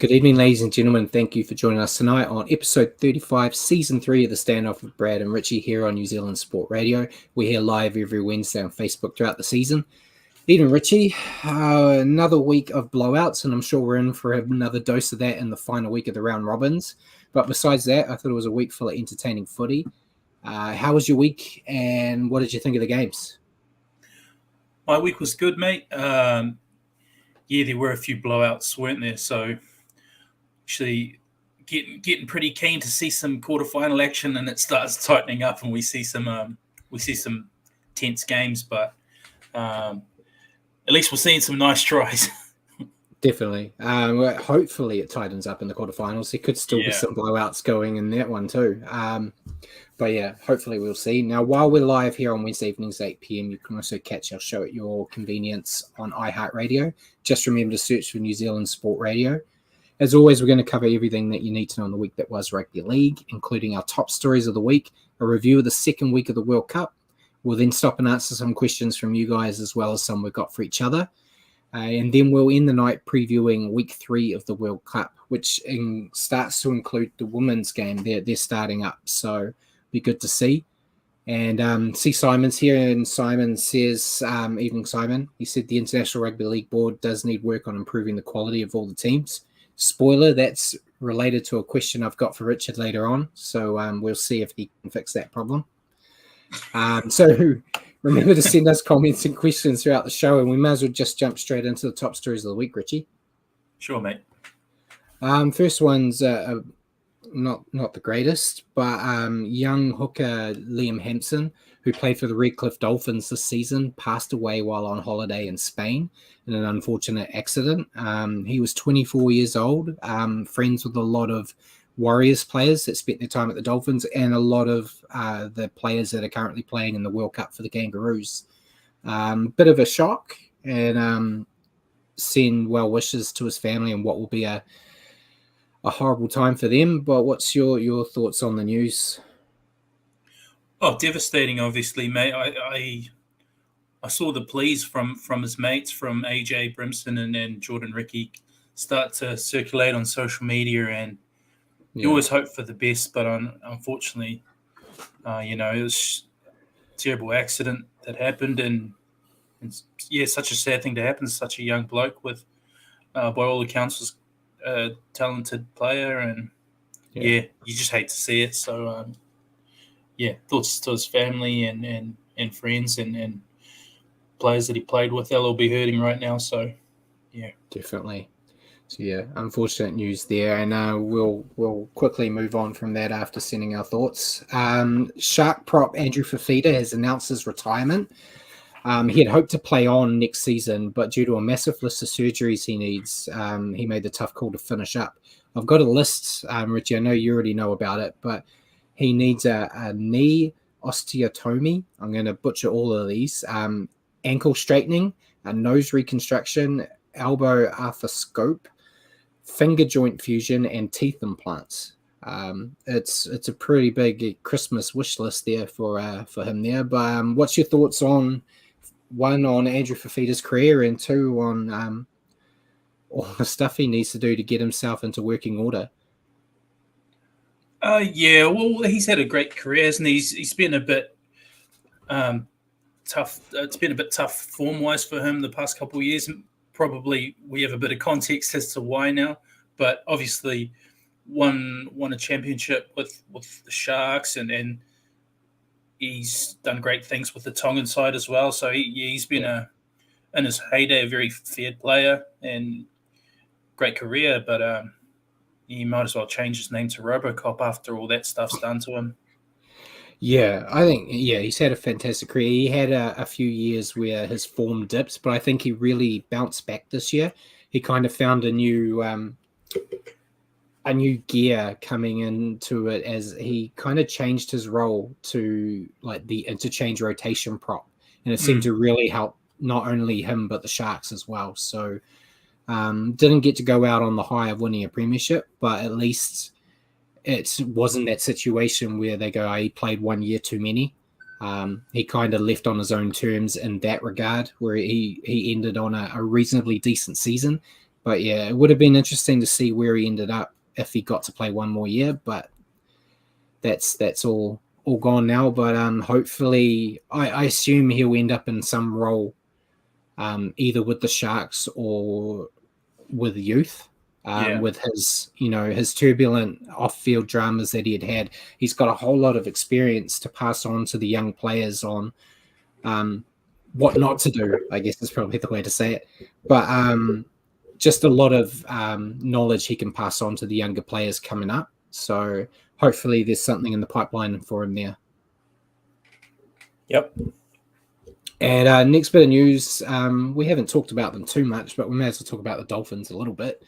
Good evening, ladies and gentlemen. Thank you for joining us tonight on episode 35, season 3 of the Standoff with Brad and Richie here on New Zealand Sport Radio. We're here live every Wednesday on Facebook throughout the season. Evening, Richie. Another week of blowouts, and I'm sure we're in for another dose of that in the final week of the round robins. But besides that, I thought it was a week full of entertaining footy. How was your week, and what did you think of the games? My week was good, mate. There were a few blowouts, weren't there? So actually getting pretty keen to see some quarterfinal action, and it starts tightening up, and we see some tense games. But at least we're seeing some nice tries. Definitely. Hopefully it tightens up in the quarterfinals. There could still be some blowouts going in that one too. But yeah, hopefully we'll see. Now, while we're live here on Wednesday evenings, 8 p.m, you can also catch our show at your convenience on iHeartRadio. Just remember to search for New Zealand Sport Radio. As always, we're going to cover everything that you need to know in the week that was Rugby League, including our top stories of the week, a review of the second week of the World Cup. We'll then stop and answer some questions from you guys as well as some we've got for each other. And then we'll end the night previewing week 3 of the World Cup, which starts to include the women's game. They're starting up, so be good to see. And see Simon's here, and Simon says, evening Simon, he said the International Rugby League Board does need work on improving the quality of all the teams. Spoiler, that's related to a question I've got for Richard later on, so we'll see if he can fix that problem. So remember to send us comments and questions throughout the show, and we may as well just jump straight into the top stories of the week, Richie. Sure, mate. First one's not the greatest, but young hooker Liam Hampson, who played for the Redcliffe Dolphins this season, passed away while on holiday in Spain in an unfortunate accident. He was 24 years old, friends with a lot of Warriors players that spent their time at the Dolphins and a lot of the players that are currently playing in the World Cup for the Kangaroos. Bit of a shock, and send well wishes to his family and what will be a horrible time for them. But what's your thoughts on the news? Oh, devastating, obviously, mate. I saw the pleas from his mates, from AJ Brimson and Jordan Ricky, start to circulate on social media, and you always hope for the best, but unfortunately, it was a terrible accident that happened, and such a sad thing to happen to such a young bloke with, by all accounts, was a talented player, and you just hate to see it. So, thoughts to his family and friends and players that he played with. They'll all be hurting right now. So, definitely. So unfortunate news there, and we'll quickly move on from that after sending our thoughts. Shark prop Andrew Fafita has announced his retirement. He had hoped to play on next season, but due to a massive list of surgeries he needs, he made the tough call to finish up. I've got a list, Richie. I know you already know about it, but he needs a knee osteotomy. I'm going to butcher all of these. Ankle straightening, a nose reconstruction, elbow arthroscope, finger joint fusion, and teeth implants. It's a pretty big Christmas wish list there for him there. But what's your thoughts on Andrew Fafita's career, and 2 on all the stuff he needs to do to get himself into working order? Well, he's had a great career, hasn't he? He's been a bit tough. It's been a bit tough form-wise for him the past couple of years. Probably we have a bit of context as to why now, but obviously won a championship with the Sharks, and he's done great things with the Tongan side as well. So he's been in his heyday a very feared player and great career, but he might as well change his name to RoboCop after all that stuff's done to him. Yeah, I think, he's had a fantastic career. He had a few years where his form dipped, but I think he really bounced back this year. He kind of found a new gear coming into it as he kind of changed his role to like the interchange rotation prop. And it seemed to really help not only him, but the Sharks as well. So didn't get to go out on the high of winning a premiership, but at least it wasn't that situation where they go, he played 1 year too many. He kind of left on his own terms in that regard, where he ended on a reasonably decent season. But yeah, it would have been interesting to see where he ended up if he got to play one more year. But that's all gone now. But hopefully, I assume he'll end up in some role, either with the Sharks or with youth. With his turbulent off-field dramas that he had, he's got a whole lot of experience to pass on to the young players on what not to do, I guess is probably the way to say it. But just a lot of knowledge he can pass on to the younger players coming up. So hopefully there's something in the pipeline for him there. Yep. And next bit of news, we haven't talked about them too much, but we may as well talk about the Dolphins a little bit.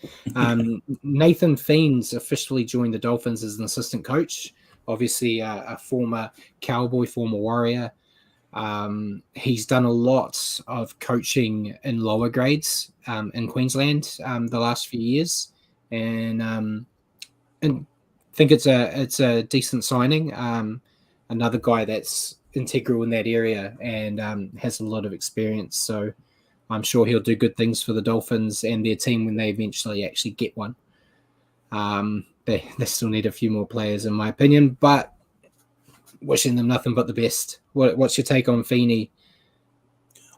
Nathan Fiends officially joined the Dolphins as an assistant coach, obviously a former Cowboy, former Warrior. He's done a lot of coaching in lower grades in Queensland the last few years, and think it's a decent signing. Another guy that's integral in that area and has a lot of experience. So I'm sure he'll do good things for the Dolphins and their team when they eventually actually get one. They still need a few more players, in my opinion, but wishing them nothing but the best. What's your take on Feeney?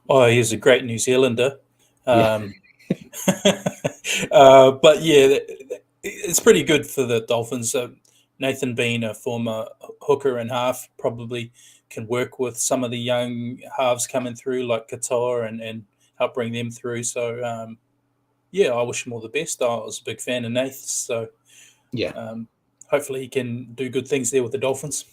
Oh, he's a great New Zealander. Yeah. But yeah, it's pretty good for the Dolphins. Nathan being a former hooker and half probably can work with some of the young halves coming through like Qatar and help bring them through. So, yeah, I wish him all the best. I was a big fan of Nath. So, yeah, hopefully he can do good things there with the Dolphins.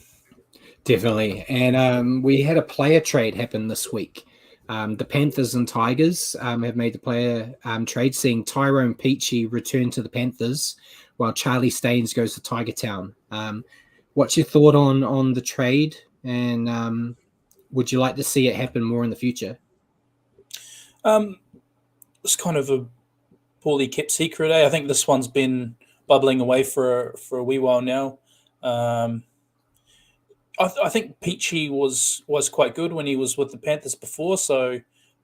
Definitely. And we had a player trade happen this week. The Panthers and Tigers have made the player trade, seeing Tyrone Peachey return to the Panthers while Charlie Staines goes to Tiger Town. What's your thought on the trade? And would you like to see it happen more in the future? It's kind of a poorly kept secret. I think this one's been bubbling away for a wee while now. I think Peachy was quite good when he was with the Panthers before, so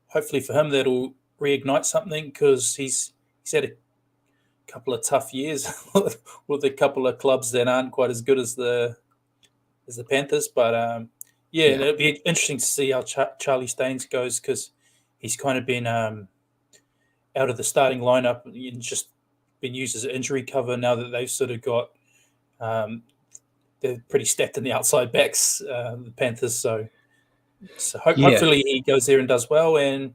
hopefully for him that'll reignite something because he's had a couple of tough years with a couple of clubs that aren't quite as good as the Panthers. But it'll be interesting to see how Charlie Staines goes because he's kind of been out of the starting lineup and just been used as an injury cover now that they've sort of got. They're pretty stacked in the outside backs, the Panthers. So hopefully he goes there and does well. And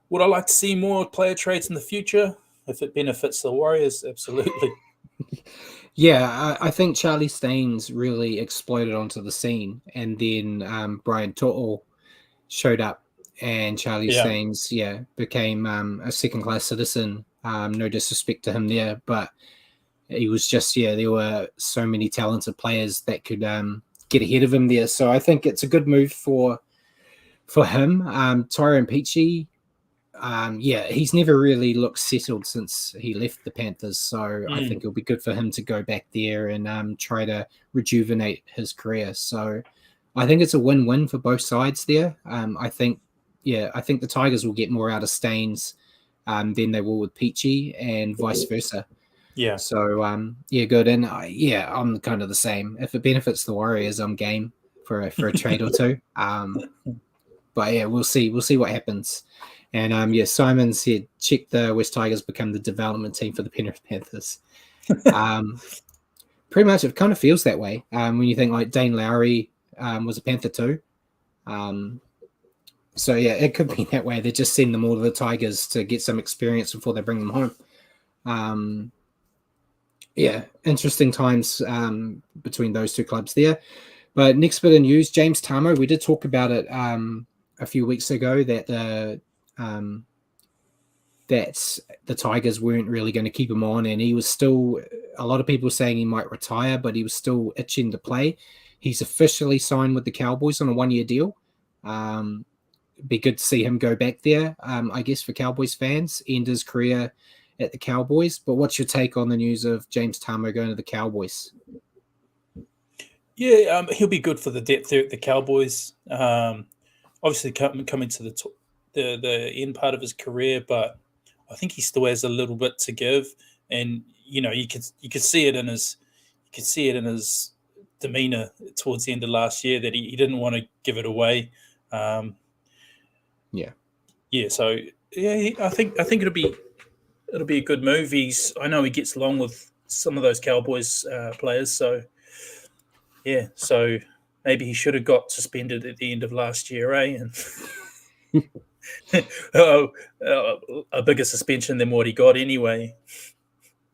would I like to see more player trades in the future? If it benefits the Warriors, absolutely. Yeah, I think Charlie Staines really exploded onto the scene. And then Brian To'o showed up and Charlie Staines, became a second-class citizen. No disrespect to him there, but he was just, there were so many talented players that could get ahead of him there. So I think it's a good move for him. Tyrone Peachey, he's never really looked settled since he left the Panthers. So I think it'll be good for him to go back there and try to rejuvenate his career. So I think it's a win-win for both sides there. I think the Tigers will get more out of Staines than they will with Peachey and vice versa. Yeah. So, good. And I'm kind of the same. If it benefits the Warriors, I'm game for a trade or two. But yeah, we'll see. We'll see what happens. And Simon said, check the West Tigers become the development team for the Penrith Panthers. Pretty much, it kind of feels that way when you think like Dane Lowry was a Panther too. So yeah, it could be that way. They just send them all to the Tigers to get some experience before they bring them home. Interesting times between those two clubs there. But next bit of news, James Tamo, we did talk about it a few weeks ago that the Tigers weren't really going to keep him on, and he was still, a lot of people saying he might retire, but he was still itching to play. He's officially signed with the Cowboys on a 1-year deal. Be good to see him go back there, I guess, for Cowboys fans, end his career at the Cowboys. But what's your take on the news of James Tamo going to the Cowboys? Yeah, he'll be good for the depth there at the Cowboys. Obviously, coming to the end part of his career, but I think he still has a little bit to give, and you could see it in his demeanor towards the end of last year that he didn't want to give it away. So I think it'll be a good move. I know he gets along with some of those Cowboys players, so maybe he should have got suspended at the end of last year, And a bigger suspension than what he got anyway.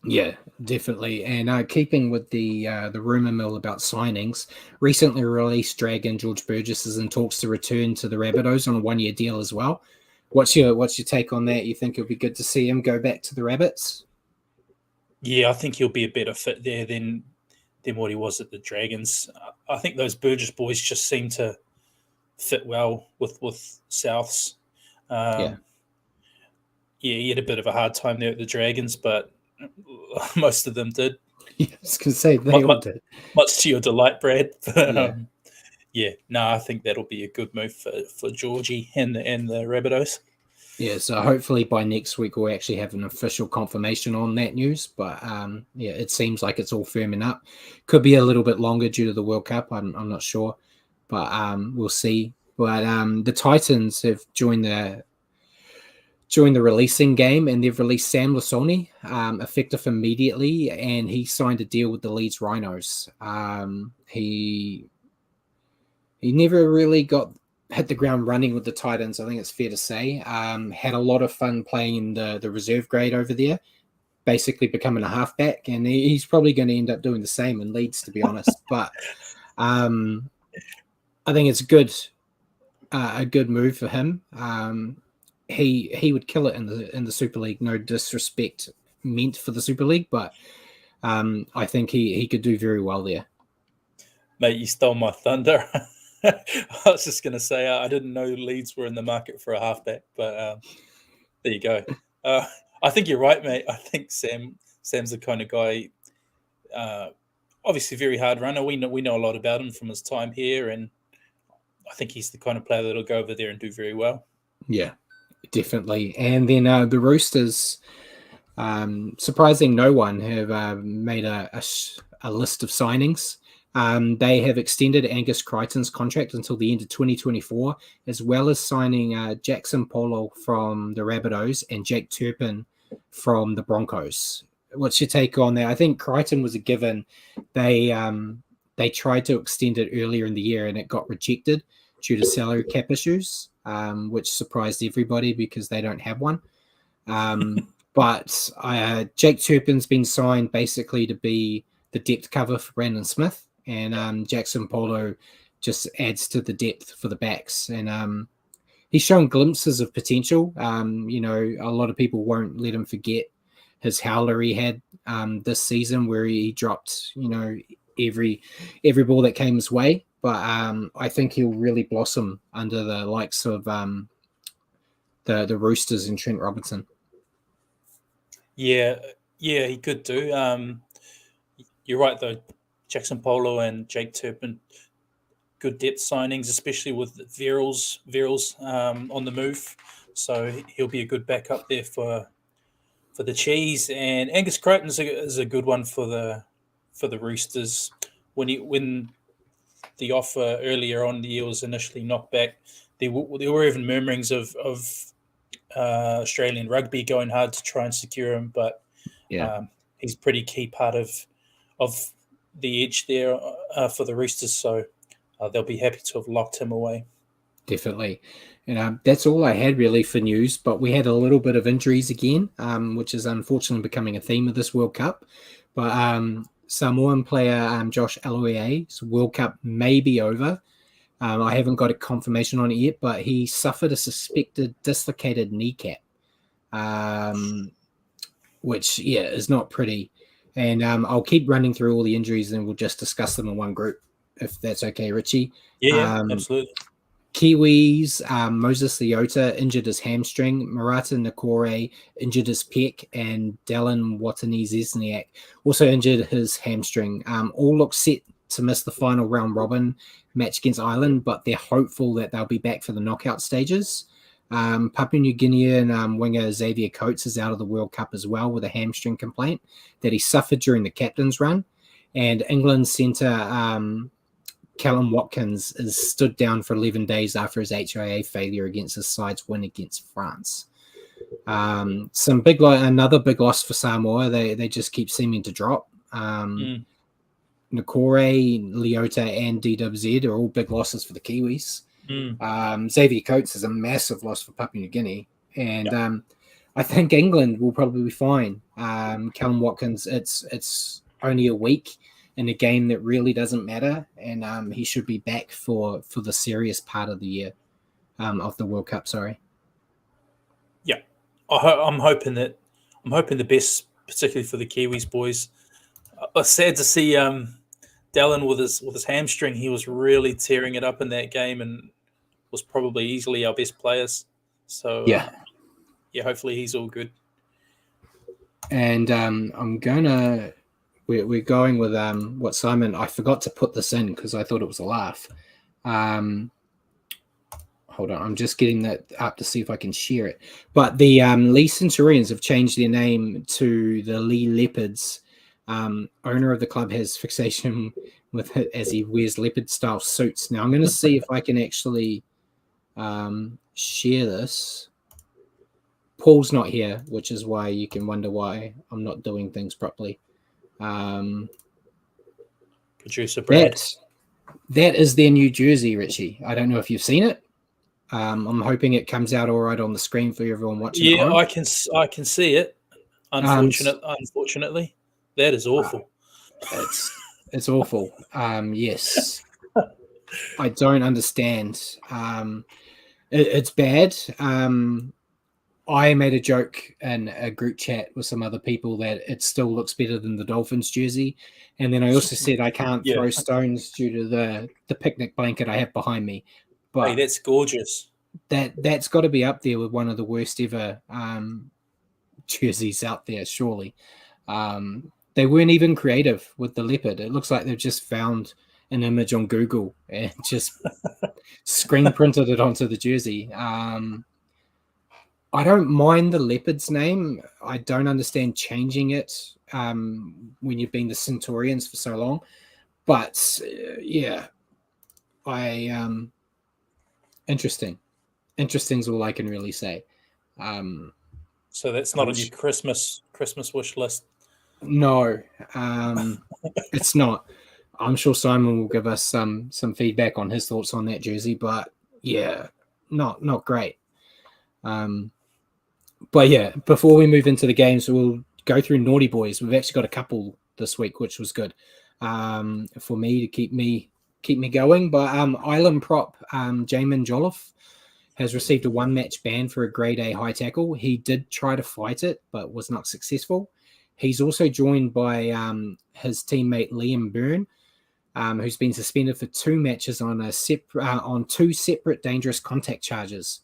Yeah, definitely. And keeping with the rumor mill about signings, recently released Dragon George Burgess is in talks to return to the Rabbitohs on a 1-year deal as well. What's your take on that? You think it'll be good to see him go back to the Rabbits? Yeah, I think he'll be a better fit there than what he was at the Dragons. I think those Burgess boys just seem to fit well with Souths. He had a bit of a hard time there at the Dragons, but most of them did. Yeah, I was going to say they all did. Much to your delight, Brad. But, I think that'll be a good move for Georgie and the Rabbitohs. Yeah, so hopefully by next week we'll actually have an official confirmation on that news. But it seems like it's all firming up. Could be a little bit longer due to the World Cup. I'm not sure, but we'll see. But the Titans have joined the releasing game, and they've released Sam Lasoni, effective immediately, and he signed a deal with the Leeds Rhinos. He never really hit the ground running with the Titans, I think it's fair to say. Had a lot of fun playing in the reserve grade over there, basically becoming a halfback, and he's probably going to end up doing the same in Leeds, to be honest. But I think it's a good move for him. He would kill it in the Super League. No disrespect meant for the Super League, but I think he could do very well there. Mate, you stole my thunder. I was just going to say I didn't know Leeds were in the market for a halfback, but there you go. I think you're right, mate. I think Sam's the kind of guy. Obviously, very hard runner. We know a lot about him from his time here, and I think he's the kind of player that'll go over there and do very well. Yeah. Definitely. And then the Roosters, surprising no one, have made a list of signings. They have extended Angus Crichton's contract until the end of 2024, as well as signing Jackson Polo from the Rabbitohs and Jake Turpin from the Broncos. What's your take on that? I think Crichton was a given. They tried to extend it earlier in the year and it got rejected due to salary cap issues. Which surprised everybody because they don't have one. But Jake Turpin's been signed basically to be the depth cover for Brandon Smith, and Jackson Polo just adds to the depth for the backs. And he's shown glimpses of potential. A lot of people won't let him forget his howler he had this season where he dropped, every ball that came his way. But I think he'll really blossom under the likes of the Roosters and Trent Robinson. Yeah, he could do. You're right, though. Jackson Polo and Jake Turpin, good depth signings, especially with Virals on the move. So he'll be a good backup there for the Cheese. And Angus Crichton is a good one for the Roosters. When the offer earlier on the year was initially knocked back, there were even murmurings of Australian rugby going hard to try and secure him, but he's a pretty key part of the edge there for the Roosters, so they'll be happy to have locked him away. Definitely. And that's all I had really for news, but we had a little bit of injuries again, which is unfortunately becoming a theme of this World Cup. But Samoan player Josh Aloiai's World Cup may be over. I haven't got a confirmation on it yet, but he suffered a suspected dislocated kneecap, which, is not pretty. And I'll keep running through all the injuries and we'll just discuss them in one group, if that's okay, Richie. Yeah, absolutely. Kiwis, Moses Leota injured his hamstring, Murata Nakore injured his pec, and Dallin Watani-Zesniak also injured his hamstring. All look set to miss the final round robin match against Ireland, but they're hopeful that they'll be back for the knockout stages. Papua New Guinean winger Xavier Coates is out of the World Cup as well with a hamstring complaint that he suffered during the captain's run. And England centre Callum Watkins is stood down for 11 days after his HIA failure against his side's win against France. Another big loss for Samoa. They just keep seeming to drop. Nakore, Leota, and DWZ are all big losses for the Kiwis. Xavier Coates is a massive loss for Papua New Guinea, and I think England will probably be fine. Callum Watkins, it's only a week in a game that really doesn't matter, and he should be back for the serious part of the year of the World Cup. Sorry. Yeah, I'm hoping the best, particularly for the Kiwis boys. Sad to see Dallin with his hamstring. He was really tearing it up in that game and was probably easily our best players. So hopefully he's all good. And we're going with what Simon. I forgot to put this in because I thought it was a laugh. Hold on, I'm just getting that up to see if I can share it. But the Lee Centurions have changed their name to the Lee Leopards. Owner of the club has fixation with it as he wears leopard style suits. Now I'm going to see if I can actually share this. Paul's not here, which is why you can wonder why I'm not doing things properly. Producer Brad. That is their new jersey, Richie. I don't know if you've seen it. I'm hoping it comes out all right on the screen for everyone watching. Yeah, I can see it. Unfortunately, that is awful. It's awful. Yes, I don't understand. It's bad. I made a joke in a group chat with some other people that it still looks better than the Dolphins jersey. And then I also said I can't throw stones due to the picnic blanket I have behind me. But hey, that's gorgeous. That's got to be up there with one of the worst ever jerseys out there, surely. They weren't even creative with the leopard. It looks like they've just found an image on Google and just screen printed it onto the jersey. I don't mind the leopard's name. I don't understand changing it when you've been the Centurions for so long. But interesting. Interesting is all I can really say. So that's not on your Christmas wish list. No, it's not. I'm sure Simon will give us some feedback on his thoughts on that jersey, but not great. But yeah, before we move into the games, we'll go through Naughty Boys. We've actually got a couple this week, which was good for me to keep me going. But Island prop Jamin Jolliffe has received a 1-match ban for a grade A high tackle. He did try to fight it, but was not successful. He's also joined by his teammate Liam Byrne, who's been suspended for 2 matches on 2 separate dangerous contact charges.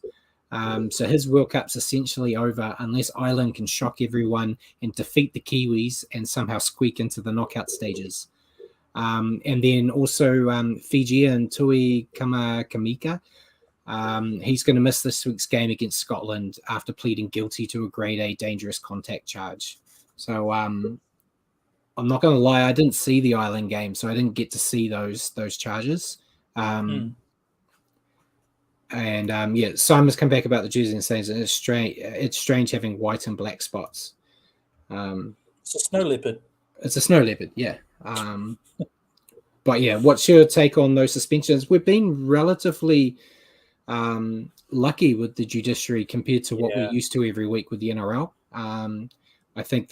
So his World Cup's essentially over unless Ireland can shock everyone and defeat the Kiwis and somehow squeak into the knockout stages. And then also Fijian Tui Kamika. He's going to miss this week's game against Scotland after pleading guilty to a grade A dangerous contact charge. So I'm not going to lie, I didn't see the Ireland game, so I didn't get to see those charges. And Simon's come back about the jersey and says it's strange having white and black spots. It's a snow leopard. It's a snow leopard, yeah. But yeah, what's your take on those suspensions? We've been relatively lucky with the judiciary compared to what we're used to every week with the NRL. I think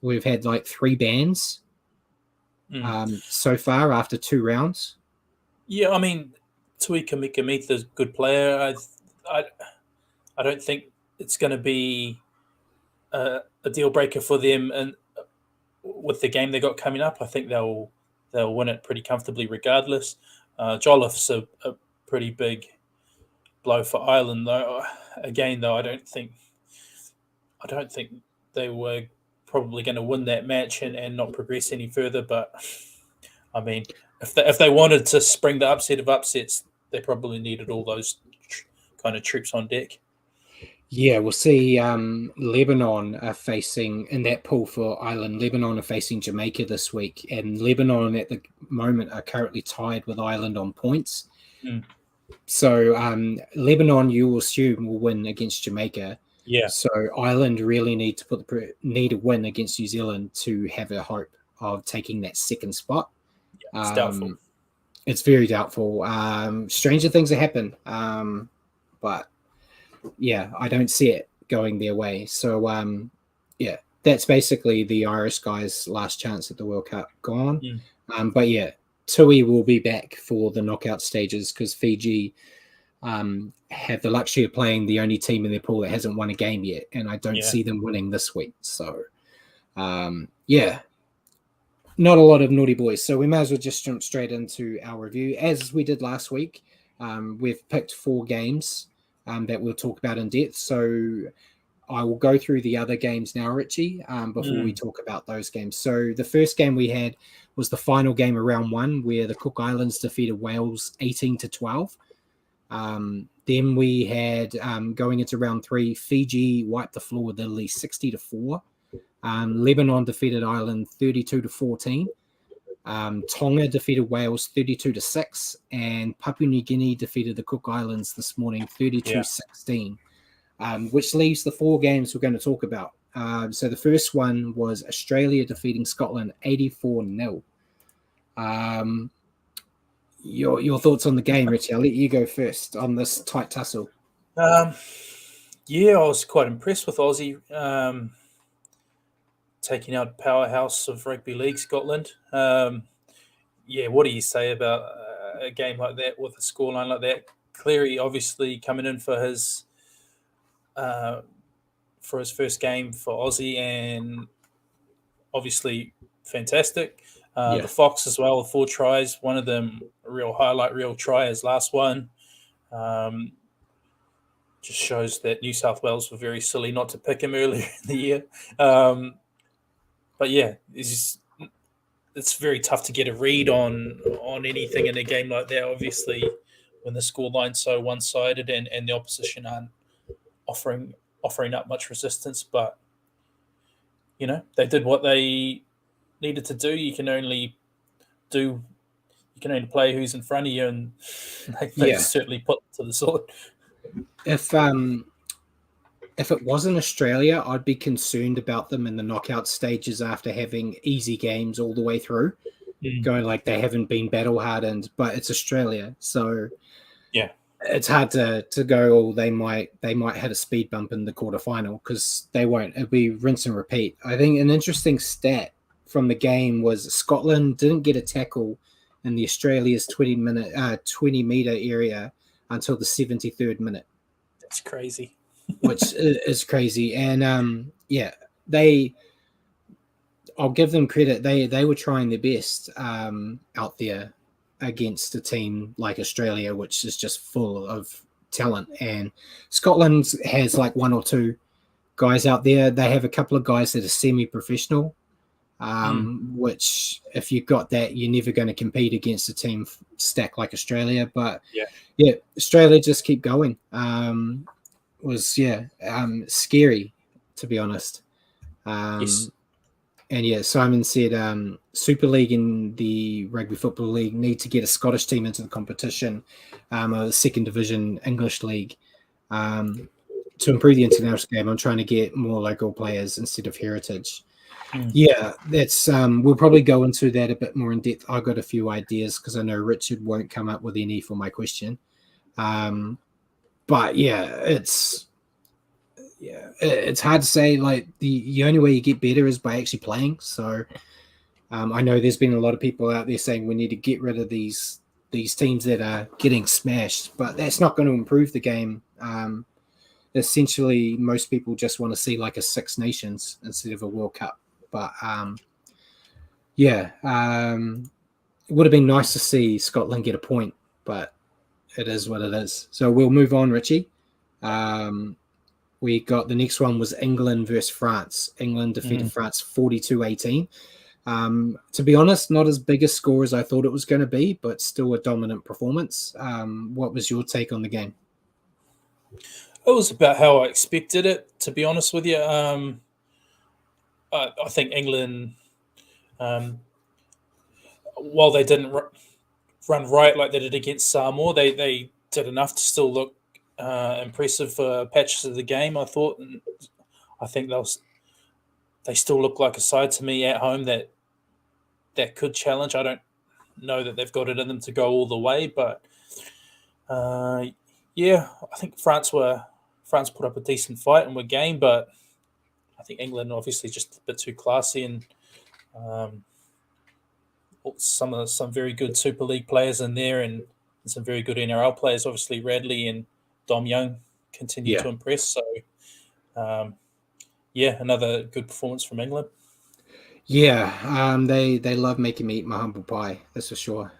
we've had like 3 bans so far after 2 rounds. Yeah, I mean, Tui Kamika is a good player. I don't think it's going to be a deal breaker for them, and with the game they got coming up, I think they'll win it pretty comfortably regardless. Jolliffe's a pretty big blow for Ireland, though. Again, though, I don't think they were probably going to win that match and not progress any further. But I mean, if they wanted to spring the upset of upsets, they probably needed all those kind of troops on deck. Yeah, we'll see. Lebanon are facing in that pool for Ireland. Lebanon are facing Jamaica this week, and Lebanon at the moment are currently tied with Ireland on points. Mm. So Lebanon, you will assume, will win against Jamaica. Yeah. So Ireland really need to need a win against New Zealand to have a hope of taking that second spot. It's doubtful. It's very doubtful. Stranger things have happened, but yeah, I don't see it going their way. So yeah, that's basically the Irish guys' last chance at the World Cup gone. But yeah, Tui will be back for the knockout stages because Fiji have the luxury of playing the only team in their pool that hasn't won a game yet, and I don't see them winning this week. So yeah, not a lot of naughty boys. So we may as well just jump straight into our review as we did last week. We've picked 4 games that we'll talk about in depth. So I will go through the other games now, Richie, before we talk about those games. So the first game we had was the final game of round 1, where the Cook Islands defeated Wales 18-12. Then we had, going into round 3, Fiji wiped the floor with Italy 60-4. Lebanon defeated Ireland 32-14. Tonga defeated Wales 32-6, and Papua New Guinea defeated the Cook Islands this morning 32-16, which leaves the 4 games we're going to talk about. So the first one was Australia defeating Scotland 84-0. Your thoughts on the game, Richie? I'll let you go first on this tight tussle. Yeah, I was quite impressed with Aussie taking out powerhouse of rugby league, Scotland. Yeah, what do you say about a game like that with a scoreline like that? Cleary obviously coming in for his first game for Aussie, and obviously fantastic. The Fox as well with 4 tries, one of them a real highlight, real try, his last one. Just shows that New South Wales were very silly not to pick him earlier in the year. But yeah, it's very tough to get a read on anything in a game like that, obviously, when the scoreline's so one-sided and the opposition aren't offering up much resistance. But, you know, they did what they needed to do. You can only play who's in front of you, and they certainly put to the sword. If it wasn't Australia, I'd be concerned about them in the knockout stages after having easy games all the way through, going like they haven't been battle hardened. But it's Australia, so yeah, it's hard to go. Oh, they might hit a speed bump in the quarterfinal, because they won't. It'll be rinse and repeat. I think an interesting stat from the game was Scotland didn't get a tackle in the Australia's 20-meter area until the 73rd minute. That's crazy. Which is crazy. And I'll give them credit. They were trying their best out there against a team like Australia, which is just full of talent. And Scotland has like 1 or 2 guys out there. They have a couple of guys that are semi-professional, which if you've got that, you're never going to compete against a team stacked like Australia. But yeah, Australia just keep going. Was scary, to be honest. Yes. And yeah, Simon said Super League and the Rugby Football League need to get a Scottish team into the competition, a second division English league, to improve the international game. I'm trying to get more local players instead of heritage. Yeah, that's we'll probably go into that a bit more in depth. I got a few ideas because I know Richard won't come up with any for my question. But it's hard to say. Like the only way you get better is by actually playing. So I know there's been a lot of people out there saying we need to get rid of these teams that are getting smashed, but that's not going to improve the game. Essentially, most people just want to see like a 6 Nations instead of a World Cup. But it would have been nice to see Scotland get a point, but it is what it is. So we'll move on, Richie. We got the next one was England versus France. England defeated France 42-18. To be honest, not as big a score as I thought it was going to be, but still a dominant performance. What was your take on the game? It was about how I expected it, to be honest with you. I think England, um, while they didn't run right like they did against Samoa, they did enough to still look impressive for patches of the game, I thought. And I think they still look like a side to me at home that could challenge. I don't know that they've got it in them to go all the way, but yeah, I think France put up a decent fight and were game, but I think England obviously just a bit too classy, and some very good Super League players in there, and some very good NRL players. Obviously, Radley and Dom Young continue to impress. So, another good performance from England. Yeah, they love making me eat my humble pie. That's for sure.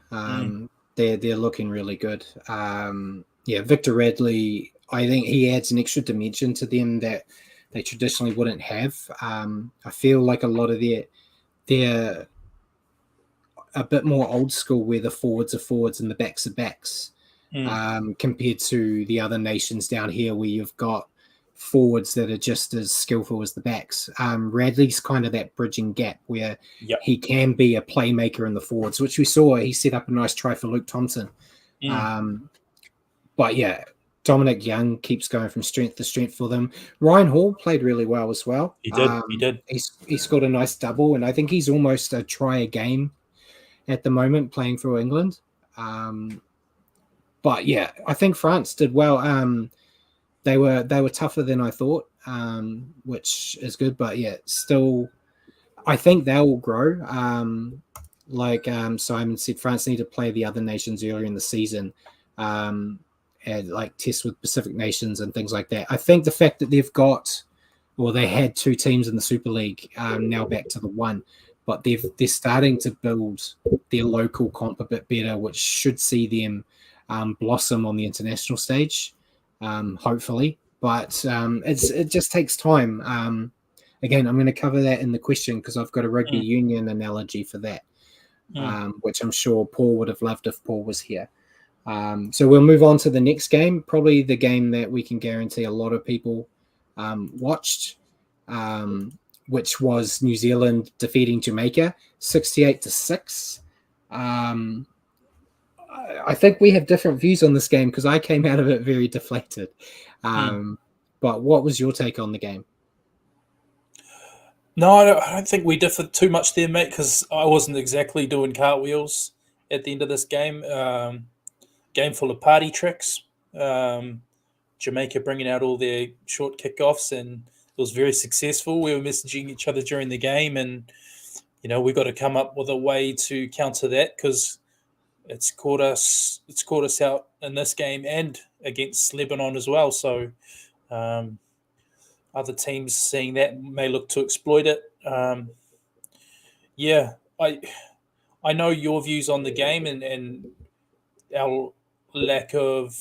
They're looking really good. Victor Radley, I think he adds an extra dimension to them that they traditionally wouldn't have. I feel like a lot of they're a bit more old school, where the forwards are forwards and the backs are backs, compared to the other nations down here, where you've got forwards that are just as skillful as the backs. Radley's kind of that bridging gap where he can be a playmaker in the forwards, which we saw. He set up a nice try for Luke Thompson. But yeah, Dominic Young keeps going from strength to strength for them. Ryan Hall played really well as well. He did. He scored a nice double, and I think he's almost a try a game at the moment playing for England. But yeah, I think France did well. They were tougher than I thought, which is good. But yeah, still, I think they'll grow. Simon said, France need to play the other nations earlier in the season, and like test with Pacific nations and things like that. I think the fact that they had two teams in the Super League, now back to the one, but they're starting to build their local comp a bit better, which should see them blossom on the international stage, hopefully. But it just takes time. Again, I'm going to cover that in the question because I've got a rugby union analogy for that, which I'm sure Paul would have loved if Paul was here. So we'll move on to the next game, probably the game that we can guarantee a lot of people watched, which was New Zealand defeating Jamaica 68-6. I think we have different views on this game because I came out of it very deflated. But what was your take on the game? No, I don't think we differed too much there, mate, because I wasn't exactly doing cartwheels at the end of this game. Game full of party tricks. Jamaica bringing out all their short kickoffs, and it was very successful. We were messaging each other during the game, and we got to come up with a way to counter that because it's caught us out in this game and against Lebanon as well. So other teams seeing that may look to exploit it. I know your views on the game and our lack of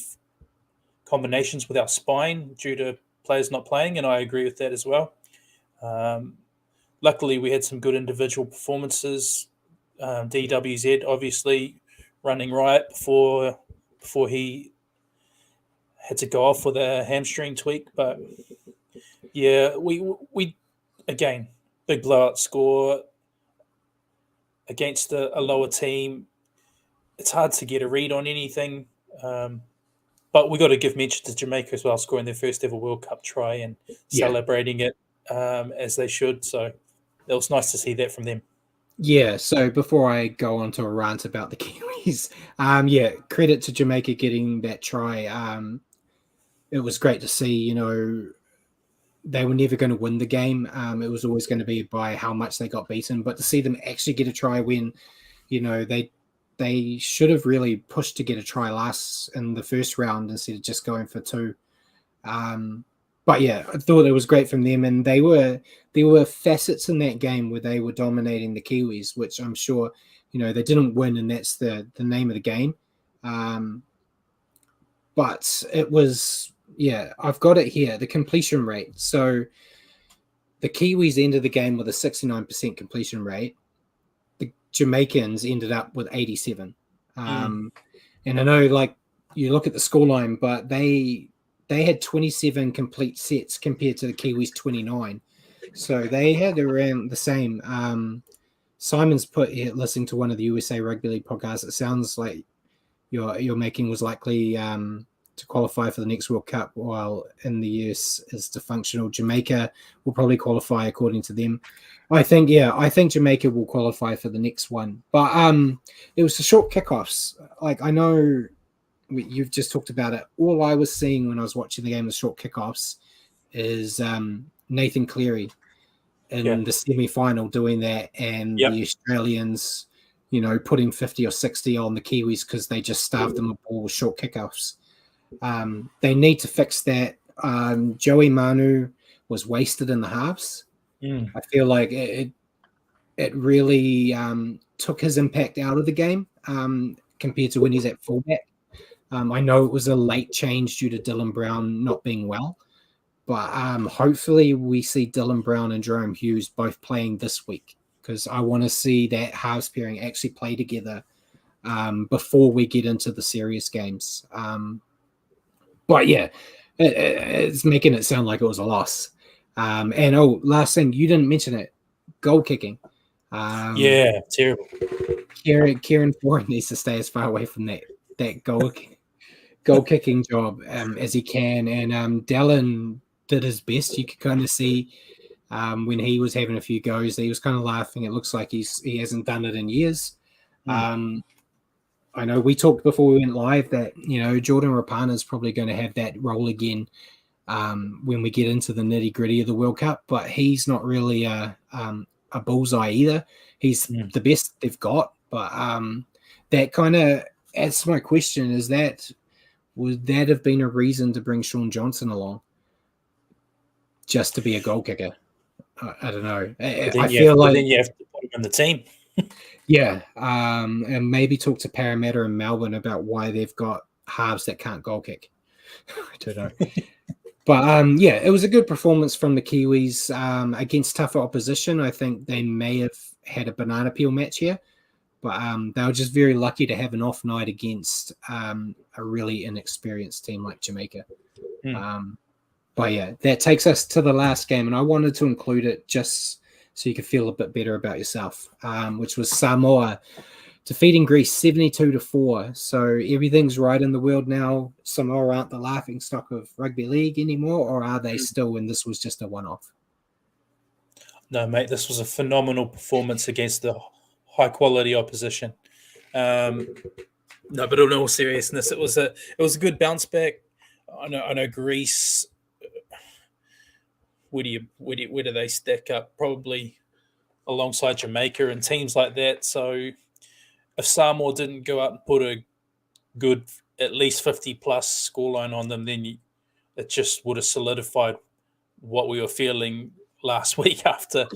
combinations with our spine due to players not playing, and I agree with that as well. Luckily, we had some good individual performances. DWZ obviously running riot before he had to go off with a hamstring tweak, but yeah, we again big blowout score against a lower team. It's hard to get a read on anything. But we got to give mention to Jamaica as well, scoring their first ever World Cup try and celebrating it as they should. So it was nice to see that from them. Yeah, so before I go on to a rant about the Kiwis, credit to Jamaica getting that try. It was great to see, they were never going to win the game. It was always going to be by how much they got beaten. But to see them actually get a try when, they should have really pushed to get a try last in the first round instead of just going for two. But yeah, I thought it was great from them, and there were facets in that game where they were dominating the Kiwis, which I'm sure, they didn't win, and that's the name of the game. But it was, I've got it here, the completion rate. So the Kiwis ended the game with a 69% completion rate. The Jamaicans ended up with 87. And I know, like, you look at the scoreline, but they they had 27 complete sets compared to the Kiwis 29. So they had around the same. Simon's put here, listening to one of the USA Rugby League podcasts, it sounds like your making was likely to qualify for the next World Cup, while in the US is dysfunctional. Jamaica will probably qualify according to them. I think Jamaica will qualify for the next one. But it was the short kickoffs. Like, I know you've just talked about it. All I was seeing when I was watching the game of short kickoffs is Nathan Cleary in the semi-final doing that, and the Australians, putting 50 or 60 on the Kiwis because they just starved them of ball with short kickoffs. They need to fix that. Joey Manu was wasted in the halves. I feel like it really took his impact out of the game compared to when he's at fullback. I know it was a late change due to Dylan Brown not being well, but hopefully we see Dylan Brown and Jerome Hughes both playing this week, because I want to see that halves pairing actually play together before we get into the serious games. But yeah, it's making it sound like it was a loss. And last thing, you didn't mention it, goal kicking. Terrible. Kieran Foran needs to stay as far away from that goal kicking job as he can. And Dallin did his best. You could kind of see when he was having a few goes, he was kind of laughing. It looks like he hasn't done it in years. I know we talked before we went live that, Jordan Rapana is probably going to have that role again when we get into the nitty gritty of the World Cup, but he's not really a bullseye either. He's the best they've got, but that kind of adds to my question: would that have been a reason to bring Sean Johnson along just to be a goal kicker? I don't know. I feel like then you have to put him in the team. Yeah, and maybe talk to Parramatta and Melbourne about why they've got halves that can't goal kick. I don't know. But it was a good performance from the Kiwis against tougher opposition. I think they may have had a banana peel match here, but they were just very lucky to have an off night against a really inexperienced team like Jamaica. But yeah, that takes us to the last game, and I wanted to include it just so you could feel a bit better about yourself, which was Samoa defeating Greece 72-4. So everything's right in the world now. Samoa aren't the laughing stock of rugby league anymore, or are they still when this was just a one-off? No, mate, this was a phenomenal performance against the high-quality opposition. No, but in all seriousness, it was a good bounce back. I know Greece. Where do they stack up? Probably alongside Jamaica and teams like that. So if Samoa didn't go out and put a good at least 50-plus scoreline on them, then it just would have solidified what we were feeling last week after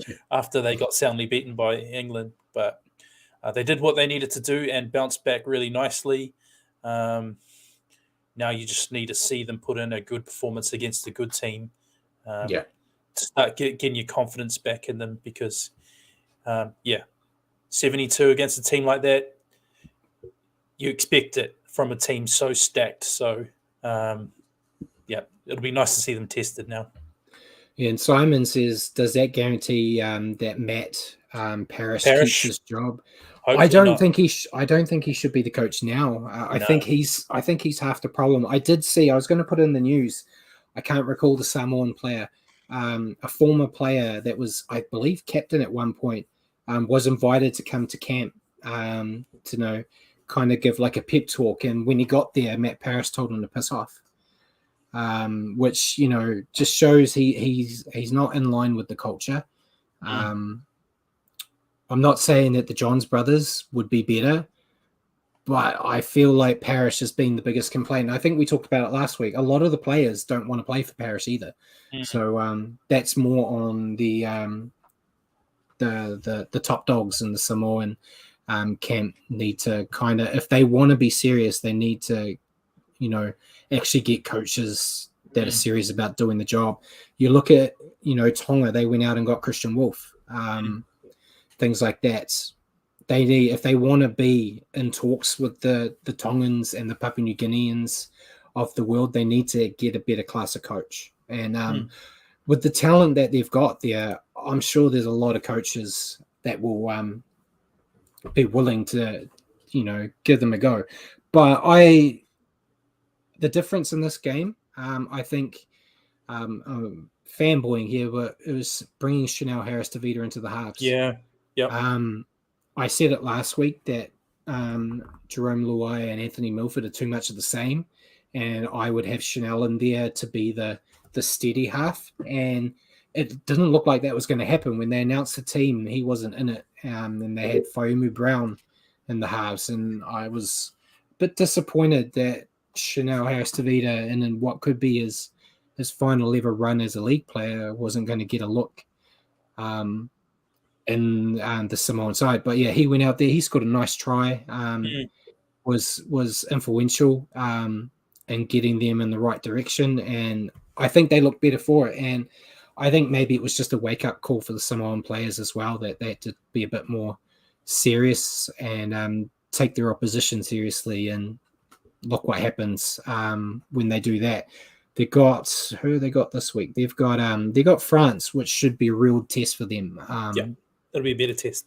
they got soundly beaten by England. But they did what they needed to do and bounced back really nicely. Now you just need to see them put in a good performance against a good team. To start getting your confidence back in them, because 72 against a team like that, you expect it from a team so stacked. So it'll be nice to see them tested now. Yeah, and Simon says, does that guarantee that Matt Parrish keeps his job? I don't think he should be the coach now. I think he's half the problem. I was going to put in the news. I can't recall the Samoan player. A former player that was, I believe, captain at one point, was invited to come to camp to kind of give like a pep talk. And when he got there, Matt Parrish told him to piss off, which just shows he's not in line with the culture. I'm not saying that the Johns brothers would be better, but I feel like Parrish has been the biggest complaint. I think we talked about it last week. A lot of the players don't want to play for Parrish either. So that's more on the top dogs in the Samoan camp need to kind of, if they want to be serious, they need to, actually get coaches that are serious about doing the job. You look at, Tonga, they went out and got Christian Wolf, things like that. They need, if they want to be in talks with the Tongans and the Papua New Guineans of the world, they need to get a better class of coach. And with the talent that they've got there, I'm sure there's a lot of coaches that will be willing to, give them a go. But the difference in this game, I think, fanboying here, but it was bringing Chanel Harris-Tavita into the halves. Yeah. Yep. I said it last week that Jerome Luai and Anthony Milford are too much of the same, and I would have Chanel in there to be the steady half. And it didn't look like that was going to happen when they announced the team. He wasn't in it, and they had Faumu Brown in the halves, and I was a bit disappointed that Chanel Harris-Tavita, in what could be his final ever run as a league player, wasn't going to get a look in the Samoan side. But yeah, he went out there. He scored a nice try. Was influential in getting them in the right direction, and I think they looked better for it. And I think maybe it was just a wake-up call for the Samoan players as well, that they had to be a bit more serious and take their opposition seriously. And look what happens when they do that. They got this week. They got France, which should be a real test for them. That'll be a better test.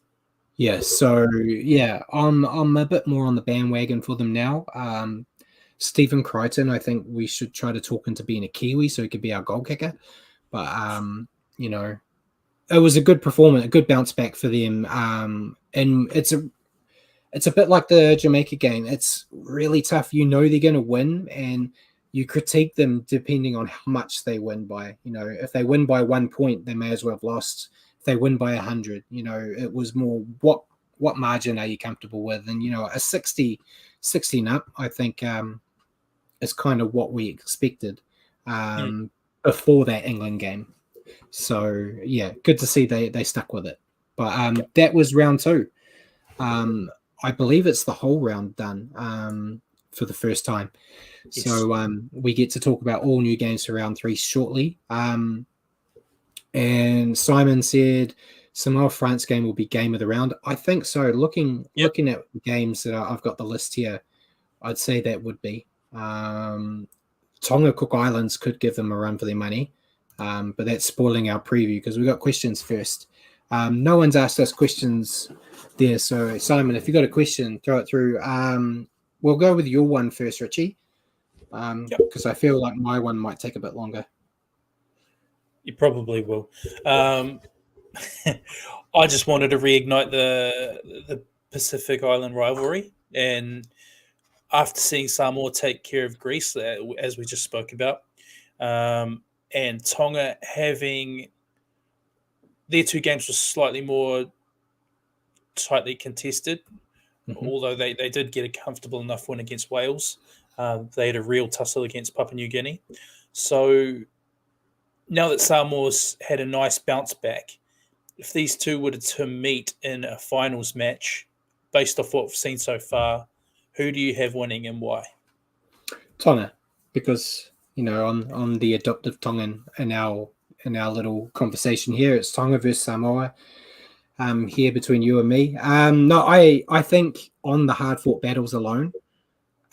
Yeah, so yeah, I'm a bit more on the bandwagon for them now. Stephen Crichton, I think we should try to talk into being a Kiwi so he could be our goal kicker. But it was a good performance, a good bounce back for them. And it's a bit like the Jamaica game. It's really tough. They're going to win, and you critique them depending on how much they win by. If they win by 1 point, they may as well have lost. If they win by 100, it was more what margin are you comfortable with? And a 60 up, I think, is kind of what we expected before that England game. So yeah, good to see they stuck with it. But that was round 2. I believe it's the whole round done for the first time. Yes. So we get to talk about all new games for round 3 shortly. And Simon said Samoa France game will be game of the round. I think so. Looking at the games that I've got the list here, I'd say that would be. Tonga Cook Islands could give them a run for their money, but that's spoiling our preview because we've got questions first. No one's asked us questions there, so Simon, if you've got a question, throw it through. We'll go with your one first, Richie, because I feel like my one might take a bit longer. You probably will. I just wanted to reignite the Pacific Island rivalry, and after seeing Samoa take care of Greece, as we just spoke about, and Tonga having their 2 games were slightly more tightly contested, although they did get a comfortable enough win against Wales. They had a real tussle against Papua New Guinea. So now that Samoa's had a nice bounce back, if these two were to meet in a finals match, based off what we've seen so far, who do you have winning and why? Tonga, because on the adoptive Tongan in our little conversation here, it's Tonga versus Samoa. Here between you and me. No, I think on the hard fought battles alone,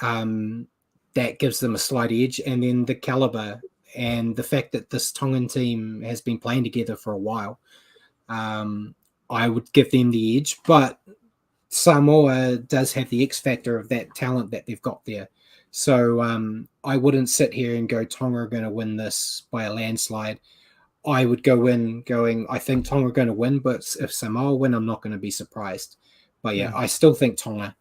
that gives them a slight edge, and then the caliber and the fact that this Tongan team has been playing together for a while, I would give them the edge. But Samoa does have the X factor of that talent that they've got there. So I wouldn't sit here and go Tonga are going to win this by a landslide. I would go in going, I think Tonga are going to win, but if Samoa win, I'm not going to be surprised. But yeah, I still think Tonga.